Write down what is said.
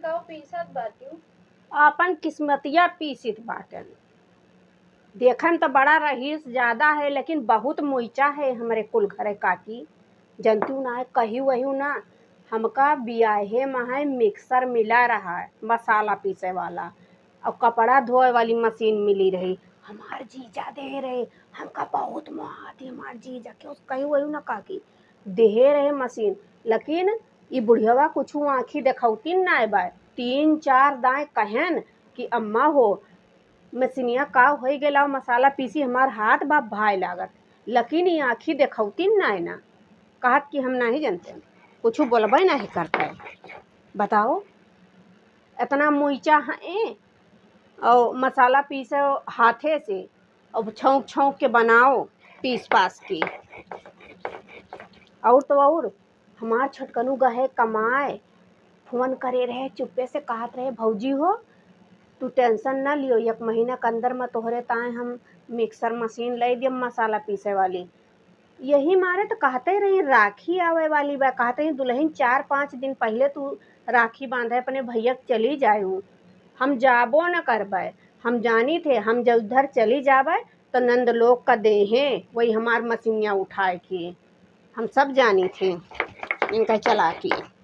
का पीसत बाटू। अपन किस्मतिया पीसित बाटन। देखन तो बड़ा रहीस ज्यादा है, लेकिन बहुत मुइचा है हमारे कुल घरे काकी। जनतू ना है कही वही ना, हमका बियाहे में है मिक्सर मिला रहा है मसाला पीसे वाला, और कपड़ा धोए वाली मशीन मिली रही। हमार जीजा दे रहे, हमका बहुत मुहाती हमार जीजा के उस कही वही ना काकी दे रहे मशीन। लेकिन ये बुढ़ियावा कुछ आँखी देखौतीन ना बा, 3-4 दाएँ कहन कि अम्मा हो मशीनिया का हो गेला मसाला पीसी हमार हाथ बाप भाई लागत, लेकिन ये आँखी देखौतीन ना है ना, कहत कि हम नहीं जानते, कुछ बोलबे नहीं करते। बताओ इतना मुइचा है और मसाला पीसो हाथे से और छौंक छौंक के बनाओ पीस पास के। और तो और हमार छोटकनू गहे कमाए, फोन करे रहे चुप्पे से कहत रहे भौजी हो तू टेंशन ना लियो, 1 महीना के अंदर में तोहरे ताए हम मिक्सर मशीन लै दियम मसाला पीसे वाली। यही मारे तो कहते रही राखी आवे वाली बा, कहते रही दुल्हन 4-5 दिन पहले तू राखी बांधे अपने भैया चली जाए। हम जाबो न करबै, हम जानी थे हम जब उधर चली जावे तो नंद लोग का देहे वही हमार मशीनिया उठाए के, हम सब जानी थे इनका चला के।